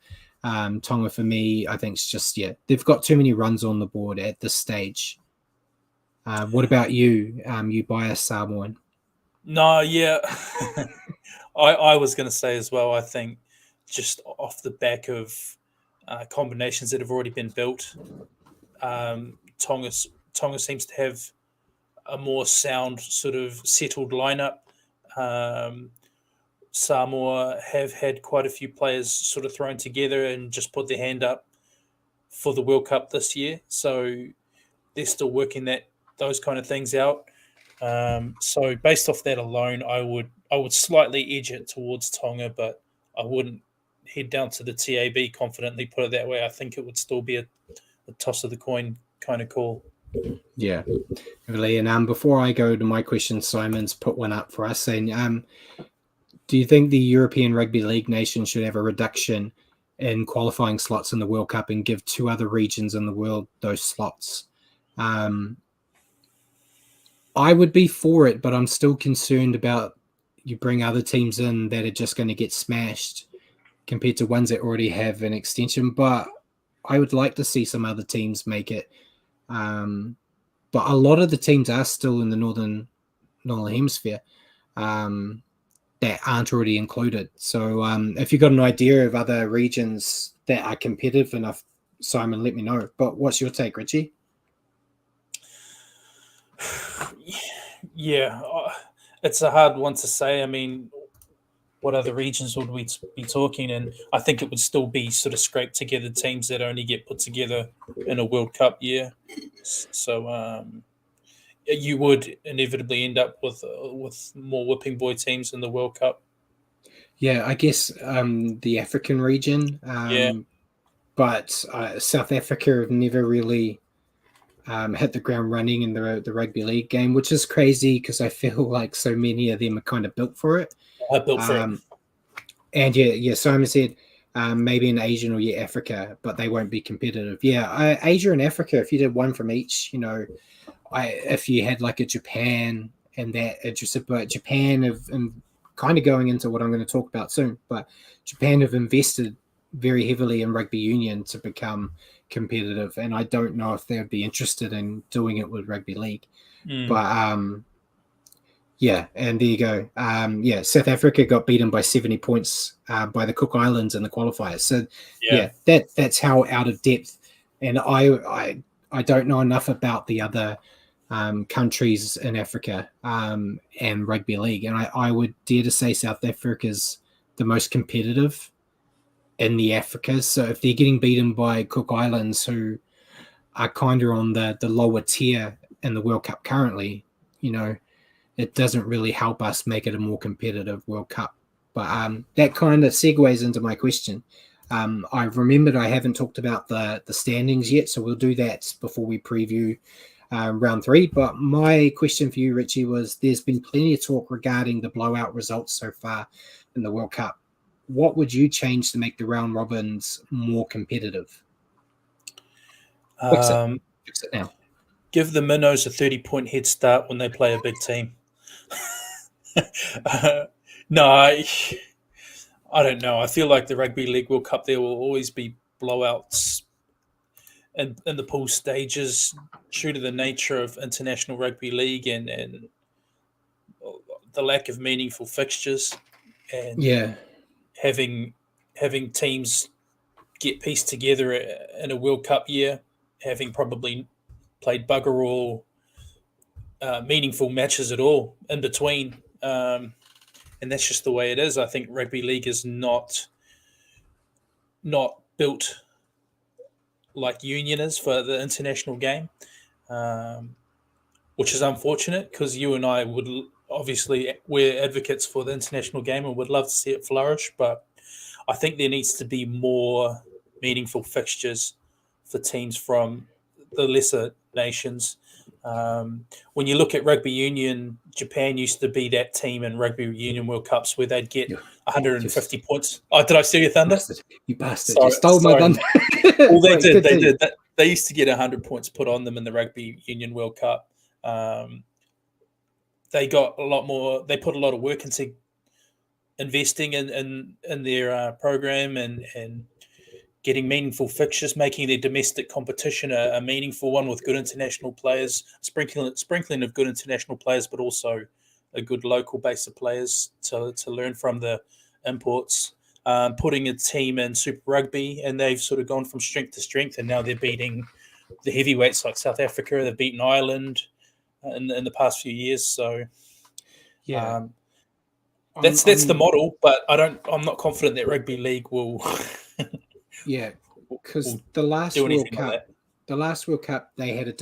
Tonga for me, I think it's just, they've got too many runs on the board at this stage. What about you? You bias Samoan? No, yeah. I was going to say as well, I think just off the back of combinations that have already been built, Tonga seems to have a more sound, sort of settled lineup. Samoa have had quite a few players sort of thrown together and just put their hand up for the World Cup this year. So they're still working those kind of things out. So based off that alone, I would slightly edge it towards Tonga, but I wouldn't head down to the TAB confidently, put it that way. I think it would still be a toss of the coin kind of call. Yeah, really. And before I go to my question, Simon's put one up for us saying, do you think the European Rugby League nations should have a reduction in qualifying slots in the World Cup and give 2 other regions in the world those slots? I would be for it, but I'm still concerned about you bring other teams in that are just going to get smashed compared to ones that already have an extension. But I would like to see some other teams make it. But a lot of the teams are still in the northern hemisphere that aren't already included. So if you've got an idea of other regions that are competitive enough, Simon, let me know. But what's your take, Richie? Yeah, it's a hard one to say. I mean, what other regions would we be talking? And I think it would still be sort of scraped together teams that only get put together in a World Cup year. So you would inevitably end up with more whipping boy teams in the World Cup. Yeah, I guess the African region. But South Africa have never really hit the ground running in the rugby league game, which is crazy because I feel like so many of them are kind of built for it. Built for it. And yeah, Simon said maybe in Asian or Africa, but they won't be competitive. Yeah, Asia and Africa, if you did one from each, if you had like a Japan and that interested, but Japan have kind of going into what I'm going to talk about soon, but Japan have invested very heavily in rugby union to become competitive, and I don't know if they would be interested in doing it with rugby league. But yeah, and there you go. South Africa got beaten by 70 points by the Cook Islands in the qualifiers. So that's how out of depth. And I don't know enough about the other countries in Africa and rugby league, and I would dare to say South Africa's the most competitive in the Africas. So if they're getting beaten by Cook Islands, who are kind of on the lower tier in the World Cup currently, it doesn't really help us make it a more competitive World Cup. But that kind of segues into my question. I've remembered I haven't talked about the standings yet, so we'll do that before we preview round 3. But my question for you, Richie, was there's been plenty of talk regarding the blowout results so far in the World Cup. What would you change to make the round robins more competitive? Fix it now. Give the minnows a 30-point head start when they play a big team. No, I don't know. I feel like the Rugby League World Cup, there will always be blowouts in the pool stages due to the nature of international rugby league and the lack of meaningful fixtures and having teams get pieced together in a World Cup year, having probably played bugger all meaningful matches at all in between. And that's just the way it is. I think rugby league is not built like union is for the international game, which is unfortunate because you and I would obviously, we're advocates for the international game and would love to see it flourish, but I think there needs to be more meaningful fixtures for teams from the lesser nations. When you look at rugby union, Japan used to be that team in rugby union World Cups where they'd get 150 points. Oh, did I steal your thunder? You bastard. You stole my thunder. Well, they did. They did. They used to get 100 points put on them in the rugby union World Cup. They got a lot more. They put a lot of work into investing in their program and getting meaningful fixtures, making their domestic competition a meaningful one with good international players, sprinkling of good international players, but also a good local base of players to learn from the imports. Putting a team in Super Rugby, and they've sort of gone from strength to strength, and now they're beating the heavyweights like South Africa. They've beaten Ireland in the past few years. So, that's the model. But I'm not confident that rugby league will. Yeah, because the last World Cup, they had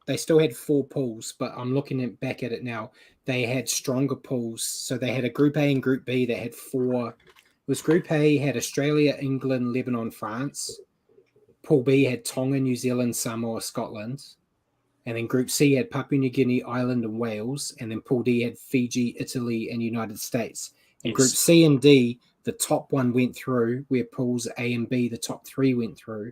they still had 4 pools, but I'm looking back at it now. They had stronger pools. So they had a Group A and Group B that had 4. Group A had Australia, England, Lebanon, France. Pool B had Tonga, New Zealand, Samoa, Scotland. And then Group C had Papua New Guinea, Ireland, and Wales. And then Pool D had Fiji, Italy, and United States. And Group C and D, the top one went through, where Pools A and B, the top three went through.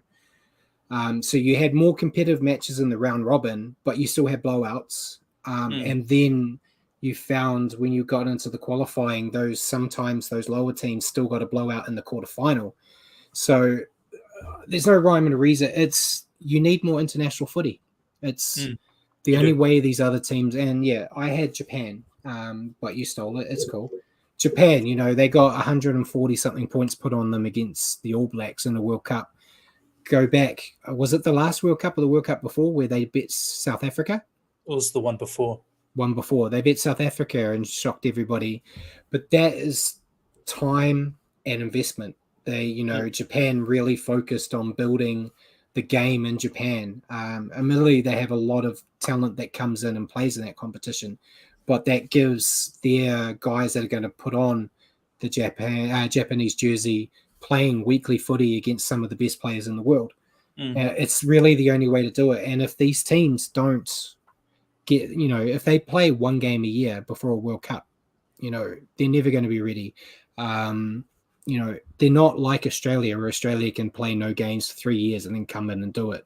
So you had more competitive matches in the round robin, but you still had blowouts. And then you found when you got into the qualifying, sometimes those lower teams still got a blowout in the quarterfinal. So there's no rhyme and reason. You need more international footy. It's the only way these other teams. And yeah, I had Japan, but you stole it. It's cool. Japan, they got 140 something points put on them against the All Blacks in the World Cup. Go back. Was it the last World Cup or the World Cup before where they beat South Africa? It was the one before. They beat South Africa and shocked everybody. But that is time and investment. Japan really focused on building the game in Japan. Admittedly, they have a lot of talent that comes in and plays in that competition, but that gives their guys that are going to put on the Japanese jersey playing weekly footy against some of the best players in the world. It's really the only way to do it. And if these teams don't get, if they play one game a year before a World Cup, they're never going to be ready. They're not like Australia, where Australia can play no games for 3 years and then come in and do it.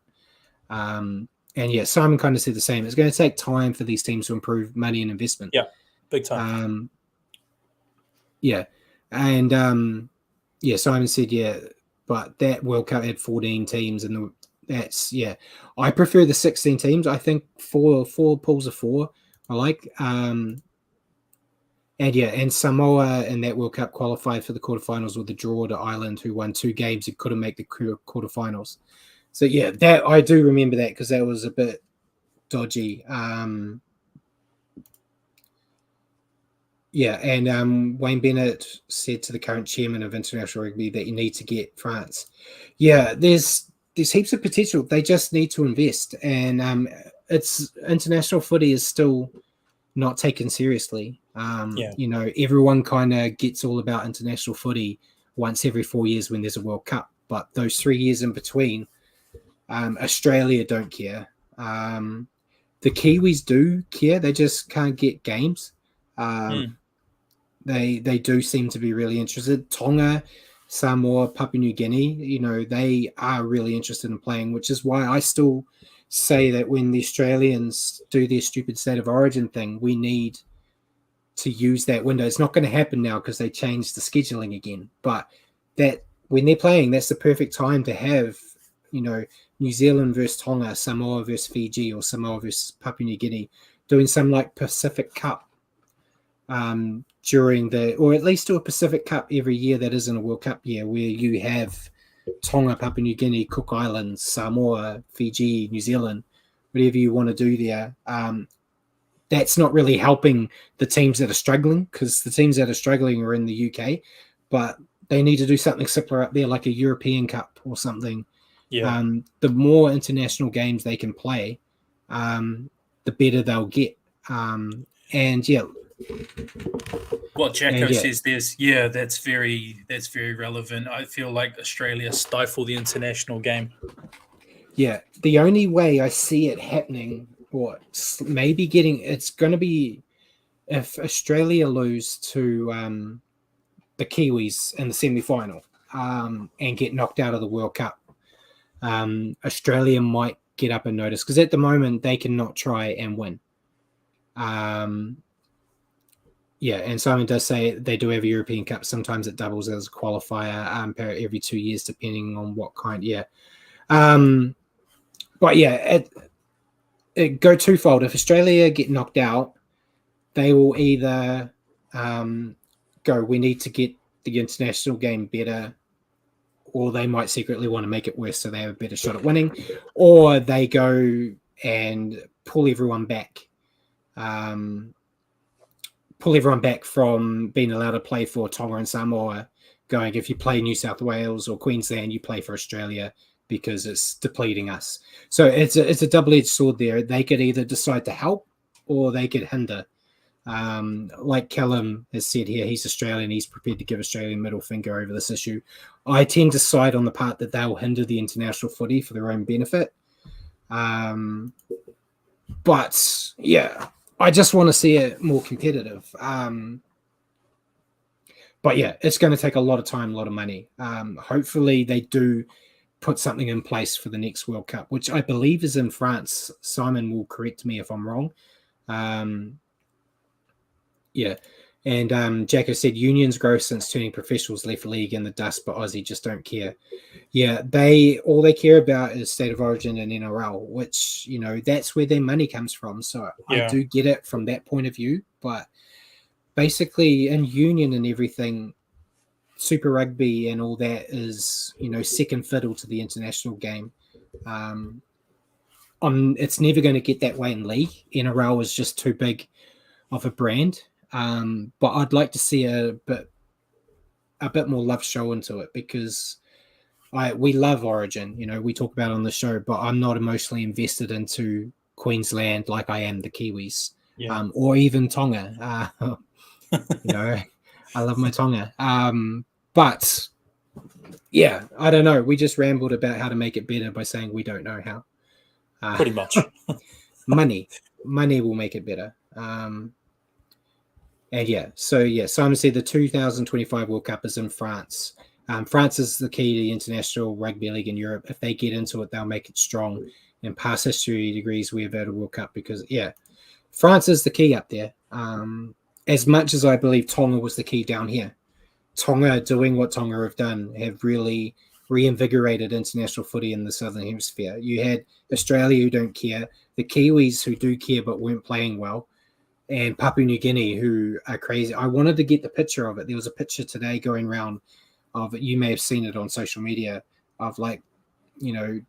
And yeah, Simon kind of said the same. It's going to take time for these teams to improve money and investment. Yeah, big time. Simon said, but that World Cup had 14 teams, and I prefer the 16 teams. I think four pools of four I like. And Samoa in that World Cup qualified for the quarterfinals with a draw to Ireland, who won 2 games and couldn't make the quarterfinals. So yeah, that I do remember that because that was a bit dodgy. Wayne Bennett said to the current chairman of International Rugby that you need to get France. Yeah, there's heaps of potential. They just need to invest, and it's international footy is still not taken seriously. Everyone kind of gets all about international footy once every 4 years when there's a World Cup, but those 3 years in between, Australia don't care. The Kiwis do care. They just can't get games. They do seem to be really interested. Tonga, Samoa, Papua New Guinea, they are really interested in playing, which is why I still say that when the Australians do their stupid state of origin thing, we need to use that window. It's not going to happen now because they changed the scheduling again, but that when they're playing, that's the perfect time to have, New Zealand versus Tonga, Samoa versus Fiji, or Samoa versus Papua New Guinea, doing some like Pacific Cup or at least do a Pacific Cup every year that isn't a World Cup year, where you have Tonga, Papua New Guinea, Cook Islands, Samoa, Fiji, New Zealand, whatever you want to do there. That's not really helping the teams that are struggling, because the teams that are struggling are in the UK, but they need to do something simpler up there, like a European Cup or something. Yeah. The more international games they can play, the better they'll get. What Jacko says, that's very relevant. I feel like Australia stifle the international game. Yeah, the only way I see it happening, or maybe it's going to be if Australia lose to the Kiwis in the semi-final and get knocked out of the World Cup. Australia might get up and notice, because at the moment they cannot try and win. And Simon does say they do have a European Cup. Sometimes it doubles as a qualifier every 2 years, depending on what kind. It go twofold. If Australia get knocked out, they will either go, we need to get the international game better, or they might secretly want to make it worse so they have a better shot at winning, or they go and pull everyone back from being allowed to play for Tonga and Samoa, going, if you play New South Wales or Queensland, you play for Australia because it's depleting us. So it's a double-edged sword there. They could either decide to help or they could hinder. Like Callum has said here, he's Australian. He's prepared to give Australia middle finger over this issue. I tend to side on the part that they'll hinder the international footy for their own benefit. But yeah, I just want to see it more competitive. But yeah, it's going to take a lot of time, a lot of money. Hopefully they do put something in place for the next World Cup, which I believe is in France. Simon will correct me if I'm wrong. Yeah. And Jacko said unions grow since turning professionals left league in the dust, but Aussie just don't care. Yeah, all they care about is State of Origin and NRL, which, you know, that's where their money comes from. So I do get it from that point of view, but basically in union and everything, Super Rugby and all that is, you know, second fiddle to the international game. It's never going to get that way in league. NRL is just too big of a brand. But I'd like to see a bit more love shown into it, because we love Origin, you know, we talk about it on the show, but I'm not emotionally invested into Queensland like I am the Kiwis, or even Tonga. You know, I love my Tonga. But yeah, I don't know. We just rambled about how to make it better by saying we don't know how. Pretty much. money will make it better. And Simon said the 2025 World Cup is in France. France is the key to the international rugby league in Europe. If they get into it, they'll make it strong. And past history degrees we have had a World Cup, because France is the key up there. As much as I believe Tonga was the key down here, Tonga doing what Tonga have done have really reinvigorated international footy in the Southern Hemisphere. You had Australia who don't care, the Kiwis who do care but weren't playing well, and Papua New Guinea who are crazy. I wanted to get the picture of it. There was a picture today going around of it. You may have seen it on social media of, like, you know,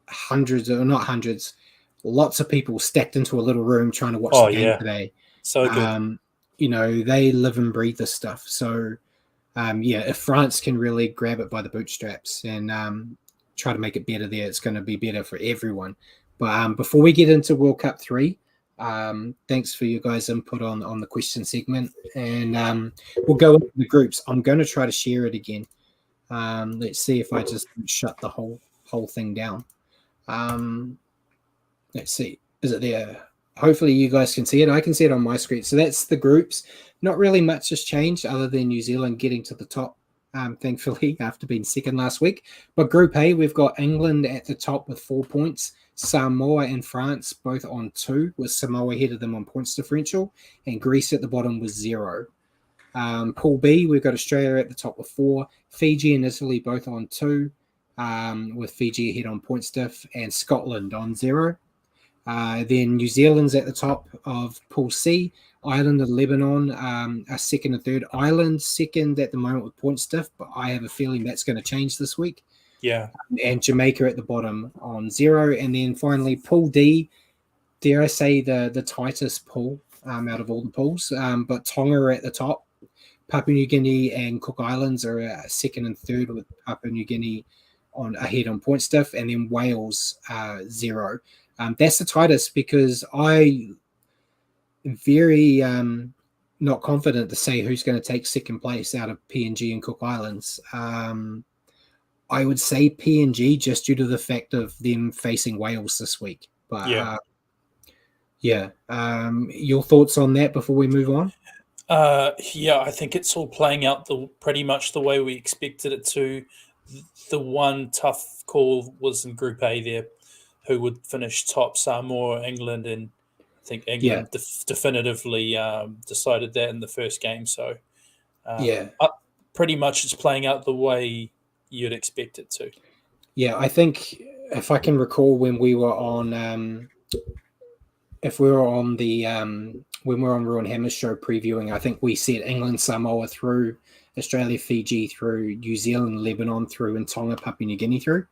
hundreds, or not hundreds, lots of people stacked into a little room trying to watch the game today. So good. You know, they live and breathe this stuff. So, if France can really grab it by the bootstraps and try to make it better there, it's going to be better for everyone. But before we get into World Cup 3, thanks for you guys' input on the question segment. And we'll go into the groups. I'm going to try to share it again. Let's see if I just shut the whole thing down. Let's see. Is it there? Hopefully you guys can see it. I can see it on my screen. So that's the groups. Not really much has changed other than New Zealand getting to the top, thankfully, after being second last week. But Group A, we've got England at the top with 4 points. Samoa and France both on 2, with Samoa ahead of them on points differential, and Greece at the bottom with 0. Pool B, we've got Australia at the top with 4. Fiji and Italy both on 2, with Fiji ahead on points diff, and Scotland on 0. Then New Zealand's at the top of Pool C. Ireland and Lebanon are second and third. Ireland second at the moment with points diff, but I have a feeling that's going to change this week. Yeah. And Jamaica at the bottom on 0. And then finally, Pool D, dare I say the tightest pool out of all the pools. But Tonga are at the top. Papua New Guinea and Cook Islands are second and third, with Papua New Guinea ahead on points diff. And then Wales 0. That's the tightest, because I am very not confident to say who's going to take second place out of PNG and Cook Islands. I would say PNG, just due to the fact of them facing Wales this week. But your thoughts on that before we move on? I think it's all playing out pretty much the way we expected it to. The one tough call was in Group A there, who would finish top, Samoa, England, and I think England definitively decided that in the first game. So, pretty much it's playing out the way you'd expect it to. Yeah, I think if I can recall when we were on, when we were on Ruin Hammer's show previewing, I think we said England, Samoa through, Australia, Fiji through, New Zealand, Lebanon through, and Tonga, Papua New Guinea through,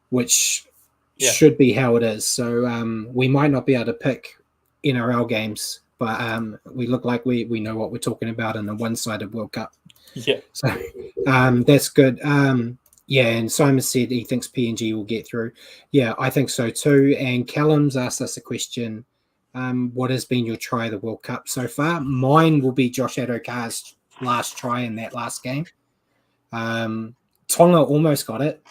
which should be how it is. So we might not be able to pick NRL games, but we look like we know what we're talking about in a one-sided World Cup. Yeah. So that's good. And Simon said he thinks PNG will get through. Yeah, I think so too. And Callum's asked us a question. what has been your try of the World Cup so far? Mine will be Josh Adokar's last try in that last game. Tonga almost got it,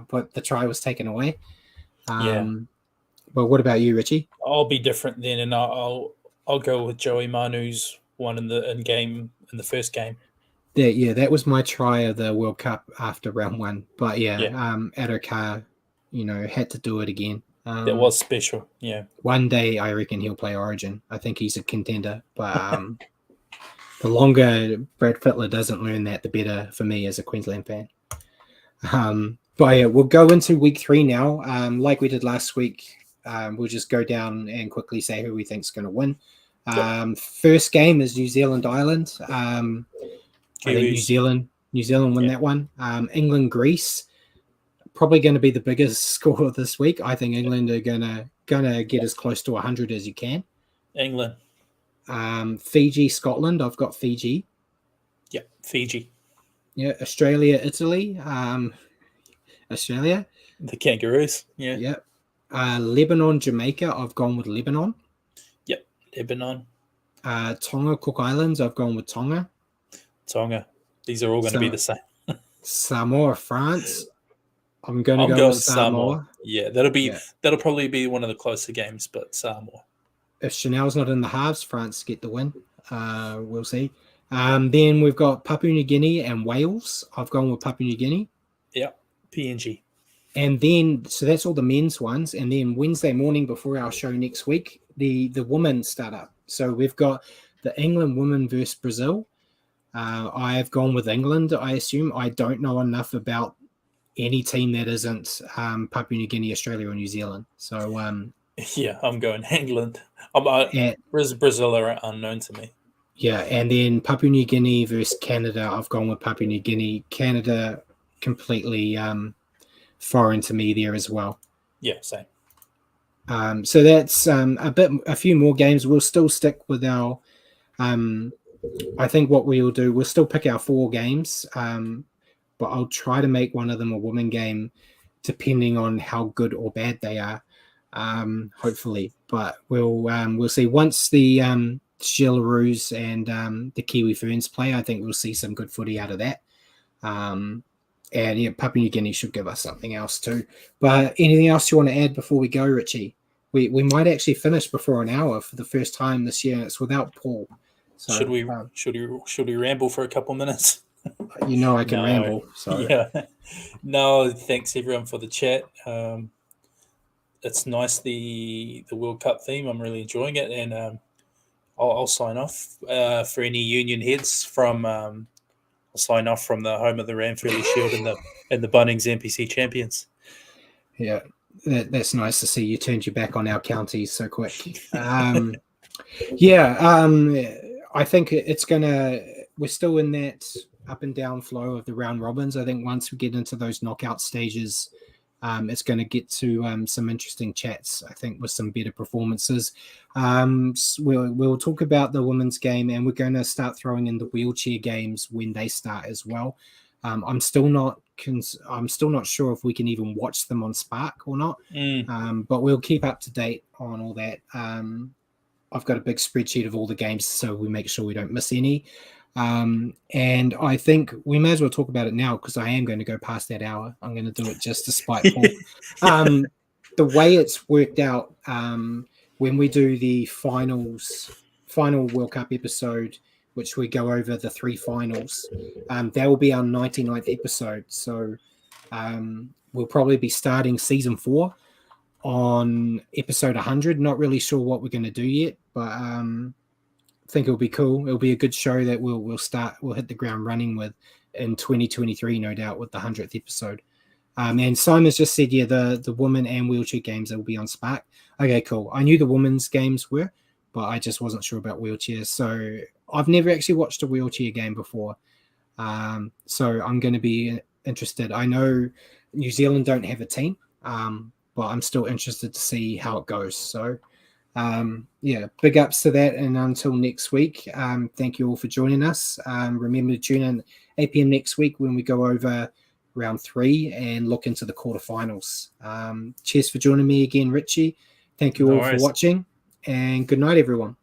but the try was taken away. But what about you, Richie? I'll be different then, and I'll go with Joey Manu's one in the first game. That was my try of the World Cup after round one. But Adokar, had to do it again. That was special. Yeah. One day I reckon he'll play Origin. I think he's a contender. But the longer Brad Fittler doesn't learn that, the better for me as a Queensland fan. But yeah, we'll go into week 3 now. Like we did last week, we'll just go down and quickly say who we think is going to win. First game is New Zealand Ireland. I think New Zealand win that one. England Greece, probably going to be the biggest score this week. I think England are gonna get as close to 100 as you can. England. Fiji Scotland. I've got Fiji. Yeah, Fiji. Yeah, Australia Italy. Australia. The Kangaroos. Yeah. Yep. Lebanon Jamaica. I've gone with Lebanon. Yep, Lebanon. Tonga Cook Islands. I've gone with Tonga. Tonga. These are all going to be the same. Samoa France. I'm going to go with Samoa. Yeah, that'll probably be one of the closer games, but Samoa. If Chanel's not in the halves, France get the win. We'll see. Then we've got Papua New Guinea and Wales. I've gone with Papua New Guinea. Yeah, PNG. And then, so that's all the men's ones. And then Wednesday morning before our show next week, the women start up. So we've got the England women versus Brazil. I have gone with England, I assume. I don't know enough about any team that isn't Papua New Guinea, Australia, or New Zealand. So, I'm going England. Brazil are unknown to me. Yeah, and then Papua New Guinea versus Canada. I've gone with Papua New Guinea. Canada completely foreign to me there as well. Yeah, same. So that's a few more games. We'll still stick with our. I think what we will do, we'll still pick our 4 games, but I'll try to make one of them a woman game, depending on how good or bad they are. Hopefully, but we'll see. Once the Gillaroos and the Kiwi Ferns play, I think we'll see some good footy out of that. And Papua New Guinea should give us something else too. But anything else you want to add before we go, Richie? We might actually finish before an hour for the first time this year, and it's without Paul. So, should we ramble for a couple minutes? I can ramble. So yeah. No, thanks everyone for the chat. It's nice the World Cup theme. I'm really enjoying it, and I'll sign off for any Union heads from. I'll sign off from the home of the Ranfurly Shield and the Bunnings NPC champions. Yeah, that's nice to see. You turned your back on our counties so quick. I think we're still in that up and down flow of the round robins. I think once we get into those knockout stages, it's going to get to some interesting chats, I think, with some better performances. We'll talk about the women's game, and we're going to start throwing in the wheelchair games when they start as well. I'm still not sure if we can even watch them on Spark or not, but we'll keep up to date on all that. I've got a big spreadsheet of all the games, so we make sure we don't miss any. And I think we may as well talk about it now, because I am going to go past that hour. I'm going to do it just to spite Paul. The way it's worked out, when we do the final World Cup episode, which we go over the 3 finals, that will be our 99th episode. So we'll probably be starting season 4 on episode 100. Not really sure what we're going to do yet, but I think it'll be cool. It'll be a good show that we'll hit the ground running with in 2023, no doubt, with the 100th episode. And Simon's just said, the women and wheelchair games that will be on Spark. Okay, cool. I knew the women's games were, but I just wasn't sure about wheelchairs. So I've never actually watched a wheelchair game before. So I'm going to be interested. I know New Zealand don't have a team, but I'm still interested to see how it goes. So big ups to that. And until next week, thank you all for joining us. Remember to tune in 8 p.m. next week when we go over round 3 and look into the quarterfinals. Cheers for joining me again, Richie. Thank you all for watching, and good night, everyone.